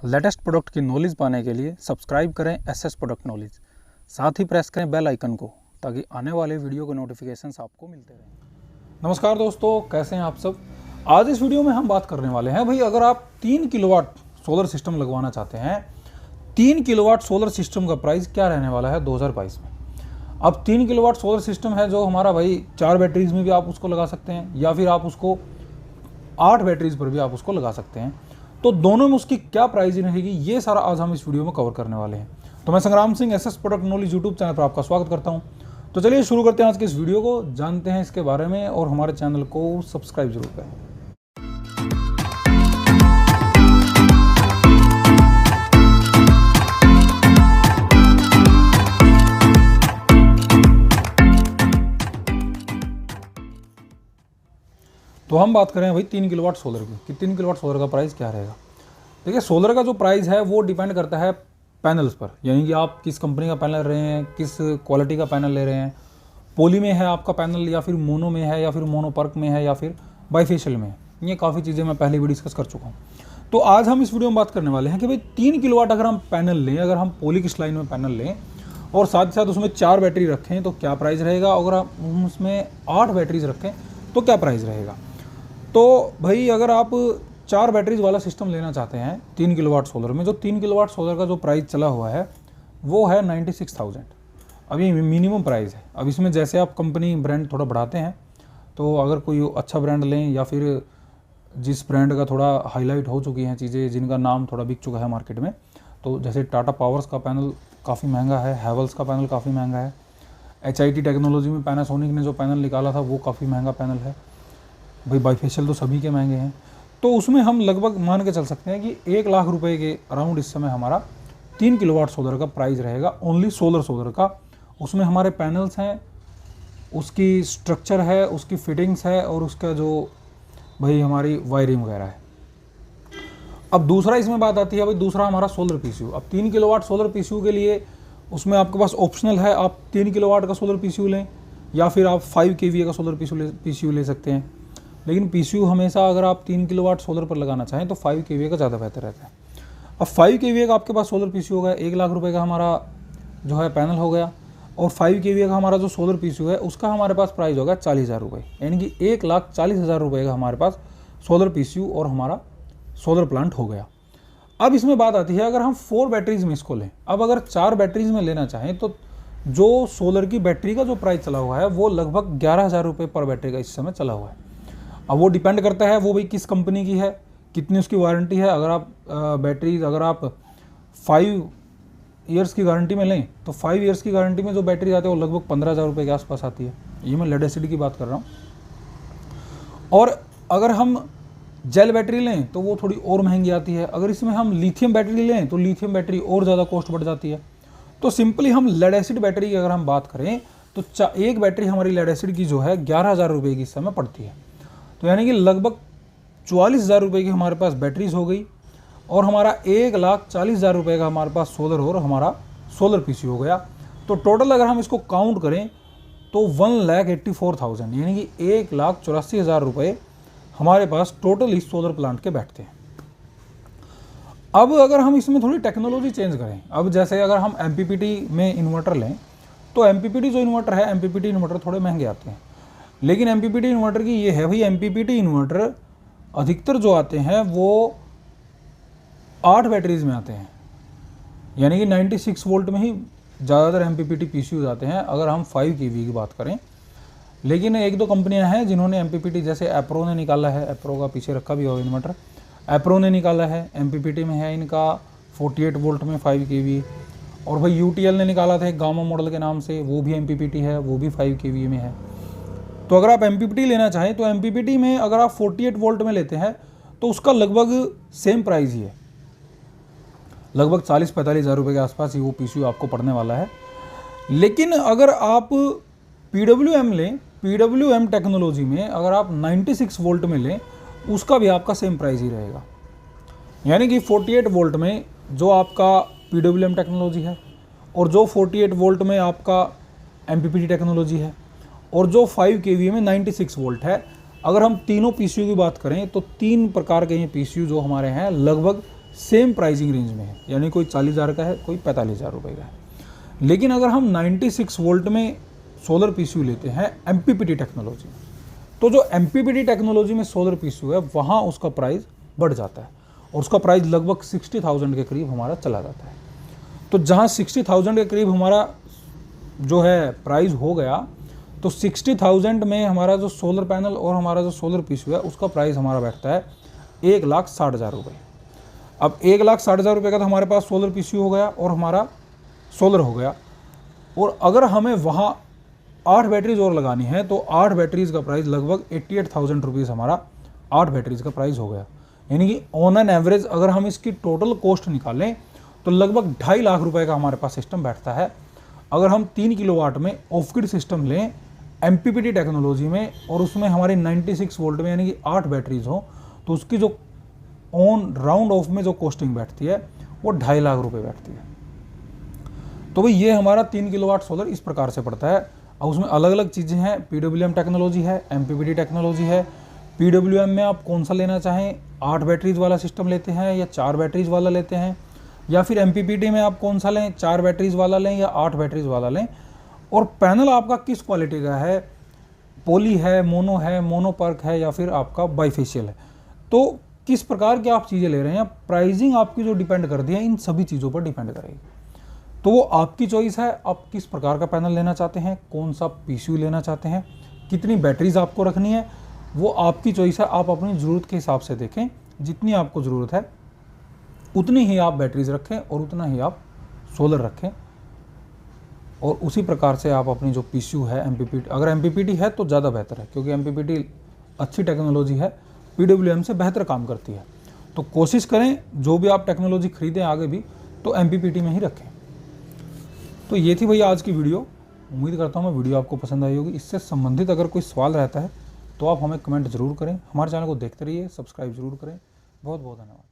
Latest product की knowledge पाने के लिए सब्सक्राइब करें एसएस प्रोडक्ट नॉलेज, साथ ही प्रेस करें बेल आइकन को ताकि आने वाले वीडियो के नोटिफिकेशंस आपको मिलते रहें। नमस्कार दोस्तों, कैसे हैं आप सब। आज इस वीडियो में हम बात करने वाले हैं भाई, अगर आप 3 किलोवाट सोलर सिस्टम लगवाना चाहते हैं, 3 किलोवाट सोलर सिस्टम का प्राइस क्या रहने वाला है 2022 में। अब 3 किलोवाट सोलर सिस्टम है जो हमारा भाई 4 बैटरीज में भी आप उसको लगा सकते हैं या फिर आप उसको 8 बैटरीज पर भी आप उसको लगा सकते हैं। तो दोनों में उसकी क्या प्राइसिंग रहेगी, ये सारा आज हम इस वीडियो में कवर करने वाले हैं। तो मैं संग्राम Singh SS product knowledge YouTube channel पर आपका स्वागत करता हूं। तो चलिए शुरू करते हैं आज के इस वीडियो को, जानते हैं इसके बारे में और हमारे चैनल को सब्सक्राइब जरूर करें। तो हम बात करें भाई 3 किलोवाट सोलर की कि 3 किलोवाट सोलर का प्राइस क्या रहेगा। देखिए, सोलर का जो प्राइस है वो डिपेंड करता है पैनल्स पर, यानी कि आप किस कंपनी का पैनल ले रहे हैं, किस क्वालिटी का पैनल ले रहे हैं। पोली में है आपका पैनल या फिर मोनो में है या फिर मोनोपर्क में है या फिर बाईफेशियल में है। ये काफ़ी चीज़ें मैं पहले भी डिस्कस कर चुका हूँ। तो आज हम इस वीडियो में बात करने वाले हैं कि भाई 3 किलोवाट अगर हम पैनल लें, अगर हम पोली क्रिस्टलाइन में पैनल लें और साथ ही साथ उसमें 4 बैटरी रखें तो क्या प्राइस रहेगा, अगर आप उसमें 8 बैटरीज रखें तो क्या प्राइस रहेगा। तो भाई अगर आप 4 बैटरीज वाला सिस्टम लेना चाहते हैं 3 किलोवाट सोलर में, जो 3 किलोवाट सोलर का जो प्राइस चला हुआ है वो है 96,000। अभी मिनिमम प्राइस है। अब इसमें जैसे आप कंपनी ब्रांड थोड़ा बढ़ाते हैं, तो अगर कोई अच्छा ब्रांड लें या फिर जिस ब्रांड का थोड़ा हाईलाइट हो चुकी हैं चीज़ें, जिनका नाम थोड़ा बिक चुका है मार्केट में, तो जैसे टाटा पावर्स का पैनल काफ़ी महंगा है, हैवल्स का पैनल काफ़ी महंगा है, HIT टेक्नोलॉजी में पैनासोनिक ने जो पैनल निकाला था वो काफ़ी महंगा पैनल है भाई। बाईफेशियल तो सभी के महंगे हैं। तो उसमें हम लगभग मान के चल सकते हैं कि 1 लाख रुपए के अराउंड इस समय हमारा 3 किलोवाट सोलर का प्राइस रहेगा, ओनली सोलर का। उसमें हमारे पैनल्स हैं, उसकी स्ट्रक्चर है, उसकी फिटिंग्स है और उसका जो भाई हमारी वायरिंग वगैरह है। अब दूसरा इसमें बात आती है भाई, दूसरा हमारा सोलर PCU। अब 3 किलोवाट सोलर PCU के लिए उसमें आपके पास ऑप्शनल है, आप 3 किलोवाट का सोलर PCU लें या फिर आप 5 kVA का सोलर PCU ले सकते हैं। लेकिन PCU हमेशा अगर आप 3 किलोवाट सोलर पर लगाना चाहें तो 5 kVA का ज़्यादा बेहतर रहता है। अब 5 kVA का आपके पास सोलर PCU हो गया, 1 लाख रुपए का हमारा जो है पैनल हो गया, और 5 kVA का हमारा जो सोलर PCU है उसका हमारे पास प्राइस होगा 40,000 रुपये, यानी कि 1,40,000 रुपये का हमारे पास सोलर PCU और हमारा सोलर प्लांट हो गया। अब इसमें बात आती है अगर हम 4 बैटरीज में इसको लें। अब अगर 4 बैटरीज में लेना चाहें तो जो सोलर की बैटरी का जो प्राइस चला हुआ है वो लगभग 11,000 रुपये पर बैटरी का इस समय चला हुआ है। अब वो डिपेंड करता है वो भाई किस कंपनी की है, कितनी उसकी वारंटी है। अगर आप बैटरीज अगर आप 5 ईयर्स की गारंटी में लें तो 5 ईयर्स की गारंटी में जो बैटरी आती है वो लगभग 15,000 रुपये के आसपास आती है। ये मैं लेड एसिड की बात कर रहा हूँ। और अगर हम जेल बैटरी लें तो वो थोड़ी और महंगी आती है। अगर इसमें हम लिथियम बैटरी लें तो लिथियम बैटरी और ज़्यादा कॉस्ट बढ़ जाती है। तो सिंपली हम लेड एसिड बैटरी की अगर हम बात करें तो एक बैटरी हमारी लेड एसिड की जो है 11,000 रुपये की इस समय पड़ती है। तो यानी कि लगभग 44,000 रुपये की हमारे पास बैटरीज हो गई और हमारा 1,40,000 रुपये का हमारे पास सोलर और हमारा सोलर PCU हो गया। तो टोटल अगर हम इसको काउंट करें तो 1,84,000 यानी कि 1,84,000 रुपये हमारे पास टोटल इस सोलर प्लांट के बैठते हैं। अब अगर हम इसमें थोड़ी टेक्नोलॉजी चेंज करें, अब जैसे अगर हम MPPT में इन्वर्टर लें तो MPPT जो इन्वर्टर है, MPPT इन्वर्टर थोड़े महंगे आते हैं। लेकिन MPPT इन्वर्टर की ये है भाई, MPPT इन्वर्टर अधिकतर जो आते हैं वो 8 बैटरीज में आते हैं, यानी कि 96 वोल्ट में ही ज़्यादातर MPPT PCU आते हैं अगर हम 5 kVA की बात करें। लेकिन 1-2 कंपनियां हैं जिन्होंने MPPT, जैसे एप्रो ने निकाला है, एप्रो का पीछे रखा भी होगा इन्वर्टर, एप्रो ने निकाला है, MPPT में है इनका 48 वोल्ट में 5 kVA। और भाई UTL ने निकाला था एक गामा मॉडल के नाम से, वो भी MPPT है, वो भी 5 kVA में है। तो अगर आप MPPT लेना चाहें तो MPPT में अगर आप 48 वोल्ट में लेते हैं तो उसका लगभग सेम प्राइस ही है, लगभग 40-45,000 रुपये के आसपास ही वो PCU आपको पड़ने वाला है। लेकिन अगर आप PWM लें, PWM टेक्नोलॉजी में अगर आप 96 वोल्ट में लें उसका भी आपका सेम प्राइस ही रहेगा, यानी कि 48 वोल्ट में जो आपका PWM टेक्नोलॉजी है और जो 48 वोल्ट में आपका MPPT टेक्नोलॉजी है और जो 5 kVA में 96 वोल्ट है, अगर हम तीनों PCU की बात करें तो 3 प्रकार के ये PCU जो हमारे हैं लगभग सेम प्राइसिंग रेंज में है, यानी कोई 40,000 का है, कोई 45,000 रुपये का है। लेकिन अगर हम 96 वोल्ट में सोलर पीसीयू लेते हैं एमपीपीटी टेक्नोलॉजी, तो जो एमपीपीटी टेक्नोलॉजी में सोलर पीसीयू है वहाँ उसका प्राइस बढ़ जाता है और उसका प्राइस लगभग 60,000 के करीब हमारा चला जाता है। तो जहाँ 60,000 के करीब हमारा जो है प्राइस हो गया, तो 60,000 में हमारा जो सोलर पैनल और हमारा जो सोलर पीसीयू है उसका प्राइस हमारा बैठता है 1,60,000 रुपये। अब 1,60,000 रुपये का तो हमारे पास सोलर पीसीयू हो गया और हमारा सोलर हो गया, और अगर हमें वहाँ 8 बैटरीज और लगानी है तो 8 बैटरीज का प्राइस लगभग 88,000 रुपीज़ हमारा 8 बैटरीज का प्राइस हो गया। यानी कि ऑन एन एवरेज अगर हम इसकी टोटल कॉस्ट निकालें तो लगभग 2.5 लाख रुपए का हमारे पास सिस्टम बैठता है। अगर हम 3 किलोवाट में ऑफ ग्रिड सिस्टम लें एमपीपीटी टेक्नोलॉजी में और उसमें हमारी 96 वोल्ट में यानी कि 8 बैटरीज हो, तो उसकी जो ऑन राउंड ऑफ में जो कॉस्टिंग बैठती है वो 2.5 लाख रुपए बैठती है। तो भाई ये हमारा 3 किलोवाट सोलर इस प्रकार से पड़ता है। और उसमें अलग अलग चीज़ें हैं, पीडब्ल्यूएम टेक्नोलॉजी है, एमपीपीटी टेक्नोलॉजी है। पीडब्ल्यूएम में आप कौन सा लेना चाहें, 8 बैटरीज वाला सिस्टम लेते हैं या 4 बैटरीज वाला लेते हैं, या फिर एमपीपीटी में आप कौन सा लें, 4 बैटरीज वाला लें या 8 बैटरीज वाला लें, और पैनल आपका किस क्वालिटी का है, पोली है, मोनो पर्क है या फिर आपका बाईफेशियल है, तो किस प्रकार की आप चीज़ें ले रहे हैं, प्राइसिंग आपकी जो डिपेंड करती है इन सभी चीज़ों पर डिपेंड करेगी। तो वो आपकी चॉइस है, आप किस प्रकार का पैनल लेना चाहते हैं, कौन सा पीसीयू लेना चाहते हैं, कितनी बैटरीज आपको रखनी है, वो आपकी चॉइस है। आप अपनी ज़रूरत के हिसाब से देखें, जितनी आपको ज़रूरत है उतनी ही आप बैटरीज रखें और उतना ही आप सोलर रखें, और उसी प्रकार से आप अपनी जो पीसीयू है एमपीपीटी, अगर एमपीपीटी है तो ज़्यादा बेहतर है क्योंकि एमपीपीटी अच्छी टेक्नोलॉजी है, पीडब्ल्यूएम से बेहतर काम करती है। तो कोशिश करें जो भी आप टेक्नोलॉजी खरीदें आगे भी तो एमपीपीटी में ही रखें। तो ये थी भैया आज की वीडियो। उम्मीद करता हूँ मैं वीडियो आपको पसंद आई होगी। इससे संबंधित अगर कोई सवाल रहता है तो आप हमें कमेंट ज़रूर करें। हमारे चैनल को देखते रहिए, सब्सक्राइब ज़रूर करें। बहुत बहुत धन्यवाद।